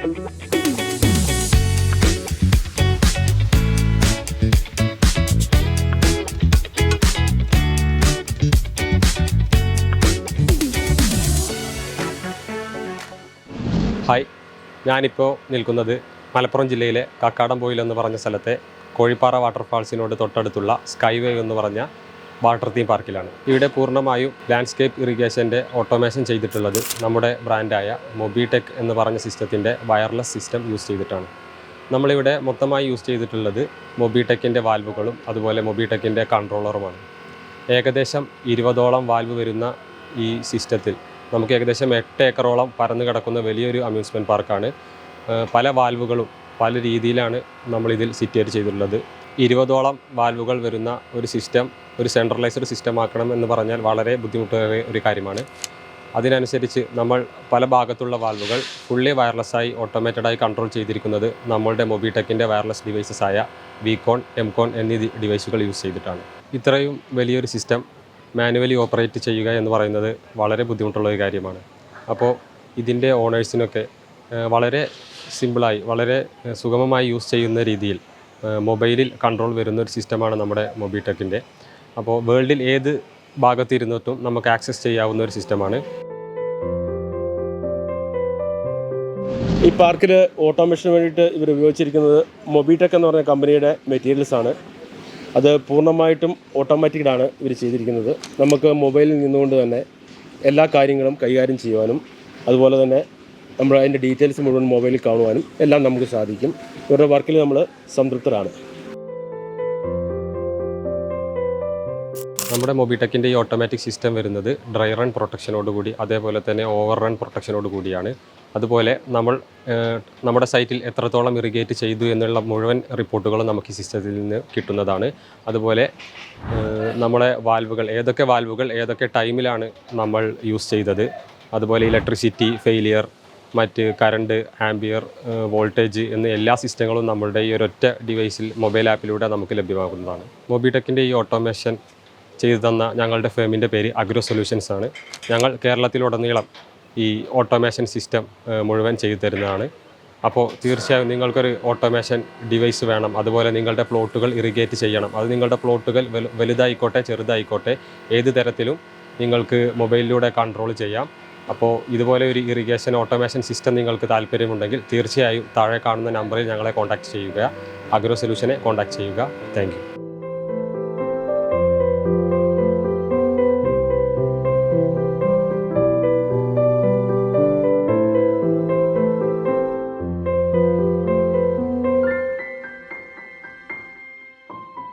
Hi, ഞാനിപ്പോൾ നിൽക്കുന്നത് മലപ്പുറം ജില്ലയിലെ കക്കാടംപൊയിൽ എന്ന് പറഞ്ഞ സ്ഥലത്തെ കോഴിപ്പാറ വാട്ടർഫാൾസിനോട് തൊട്ടടുത്തുള്ള സ്കൈവേ എന്ന് പറഞ്ഞ വാട്ടർ തീം പാർക്കിലാണ്. ഇവിടെ പൂർണ്ണമായും ലാൻഡ്സ്കേപ്പ് ഇറിഗേഷൻ്റെ ഓട്ടോമേഷൻ ചെയ്തിട്ടുള്ളത് നമ്മുടെ ബ്രാൻഡായ മൊബിടെക് എന്ന് പറഞ്ഞ സിസ്റ്റത്തിൻ്റെ വയർലെസ് സിസ്റ്റം യൂസ് ചെയ്തിട്ടാണ്. നമ്മളിവിടെ മൊത്തമായി യൂസ് ചെയ്തിട്ടുള്ളത് മൊബിടെക്കിൻ്റെ വാൽവുകളും അതുപോലെ മൊബിടെക്കിൻ്റെ കൺട്രോളറുമാണ്. ഏകദേശം 20ഓളം വാൽവ് വരുന്ന ഈ സിസ്റ്റത്തിൽ നമുക്ക് ഏകദേശം 8 ഏക്കറോളം പരന്നു കിടക്കുന്ന വലിയൊരു അമ്യൂസ്മെൻറ്റ് പാർക്കാണ്. പല വാൽവുകളും പല രീതിയിലാണ് നമ്മളിതിൽ സിറ്റുവേറ്റ് ചെയ്തിട്ടുള്ളത്. 20ഓളം വാൽവുകൾ വരുന്ന ഒരു സിസ്റ്റം ഒരു സെൻട്രലൈസ്ഡ് സിസ്റ്റം ആക്കണം എന്ന് പറഞ്ഞാൽ വളരെ ബുദ്ധിമുട്ടേറിയ ഒരു കാര്യമാണ്. അതിനനുസരിച്ച് നമ്മൾ പല ഭാഗത്തുള്ള വാൽവുകൾ ഫുള്ളി വയർലെസ്സായി ഓട്ടോമേറ്റഡായി കൺട്രോൾ ചെയ്തിരിക്കുന്നത് നമ്മളുടെ മൊബിടെക്കിൻ്റെ വയർലെസ് ഡിവൈസസ് ആയ വികോൺ, എംകോൺ എന്നീ ഡിവൈസുകൾ യൂസ് ചെയ്തിട്ടാണ്. ഇത്രയും വലിയൊരു സിസ്റ്റം മാനുവലി ഓപ്പറേറ്റ് ചെയ്യുക എന്ന് പറയുന്നത് വളരെ ബുദ്ധിമുട്ടുള്ള ഒരു കാര്യമാണ്. അപ്പോൾ ഇതിൻ്റെ ഓണേഴ്സിനൊക്കെ വളരെ സിമ്പിളായി വളരെ സുഗമമായി യൂസ് ചെയ്യുന്ന രീതിയിൽ മൊബൈലിൽ കൺട്രോൾ വരുന്ന ഒരു സിസ്റ്റമാണ് നമ്മുടെ മൊബിടെക്കിൻ്റെ. അപ്പോൾ വേൾഡിൽ ഏത് ഭാഗത്തിരുന്നിട്ടും നമുക്ക് ആക്സസ് ചെയ്യാവുന്ന ഒരു സിസ്റ്റമാണ്. ഈ പാർക്കിൽ ഓട്ടോമേഷന് വേണ്ടിയിട്ട് ഇവർ ഉപയോഗിച്ചിരിക്കുന്നത് മൊബിടെക് എന്ന് പറഞ്ഞ കമ്പനിയുടെ മെറ്റീരിയൽസാണ്. അത് പൂർണ്ണമായിട്ടും ഓട്ടോമാറ്റിക്കലാണ് ഇവർ ചെയ്തിരിക്കുന്നത്. നമുക്ക് മൊബൈലിൽ നിന്നുകൊണ്ട് തന്നെ എല്ലാ കാര്യങ്ങളും കൈകാര്യം ചെയ്യുവാനും അതുപോലെ തന്നെ നമ്മൾ അതിൻ്റെ ഡീറ്റെയിൽസ് മുഴുവൻ മൊബൈലിൽ കാണുവാനും എല്ലാം നമുക്ക് സാധിക്കും. ഇവരുടെ വർക്കിൽ നമ്മൾ സംതൃപ്തരാണ്. നമ്മുടെ മൊബിടെക്കിൻ്റെ ഈ ഓട്ടോമാറ്റിക് സിസ്റ്റം വരുന്നത് ഡ്രൈ റൺ പ്രൊട്ടക്ഷനോടുകൂടി അതേപോലെ തന്നെ ഓവർ റൺ പ്രൊട്ടക്ഷനോട് കൂടിയാണ്. അതുപോലെ നമ്മുടെ സൈറ്റിൽ എത്രത്തോളം ഇറിഗേറ്റ് ചെയ്തു എന്നുള്ള മുഴുവൻ റിപ്പോർട്ടുകളും നമുക്ക് ഈ സിസ്റ്റത്തിൽ നിന്ന് കിട്ടുന്നതാണ്. അതുപോലെ നമ്മളെ വാൽവുകൾ ഏതൊക്കെ ടൈമിലാണ് നമ്മൾ യൂസ് ചെയ്തത്, അതുപോലെ ഇലക്ട്രിസിറ്റി ഫെയിലിയർ, മറ്റ് കറണ്ട്, ആംബിയർ, വോൾട്ടേജ് എന്നീ എല്ലാ സിസ്റ്റങ്ങളും നമ്മളുടെ ഈ ഒരൊറ്റ ഡിവൈസിൽ മൊബൈൽ ആപ്പിലൂടെ നമുക്ക് ലഭ്യമാകുന്നതാണ്. മൊബിടെക്കിൻ്റെ ഈ ഓട്ടോമേഷൻ ചെയ്തു തന്ന ഞങ്ങളുടെ ഫേമിൻ്റെ പേര് അഗ്രോ സൊല്യൂഷൻസ് ആണ്. ഞങ്ങൾ കേരളത്തിലുടനീളം ഈ ഓട്ടോമേഷൻ സിസ്റ്റം മുഴുവൻ ചെയ്തു തരുന്നതാണ്. അപ്പോൾ തീർച്ചയായും നിങ്ങൾക്കൊരു ഓട്ടോമേഷൻ ഡിവൈസ് വേണം, അതുപോലെ നിങ്ങളുടെ പ്ലോട്ടുകൾ ഇറിഗേറ്റ് ചെയ്യണം. അത് നിങ്ങളുടെ പ്ലോട്ടുകൾ വലുതായിക്കോട്ടെ ചെറുതായിക്കോട്ടെ ഏത് തരത്തിലും നിങ്ങൾക്ക് മൊബൈലിലൂടെ കൺട്രോൾ ചെയ്യാം. അപ്പോൾ ഇതുപോലെ ഒരു ഇറിഗേഷൻ ഓട്ടോമേഷൻ സിസ്റ്റം നിങ്ങൾക്ക് താല്പര്യമുണ്ടെങ്കിൽ തീർച്ചയായും താഴെ കാണുന്ന നമ്പറിൽ ഞങ്ങളെ കോൺടാക്റ്റ് ചെയ്യുക, അഗ്രോ സൊല്യൂഷനെ കോൺടാക്റ്റ് ചെയ്യുക. Thank you.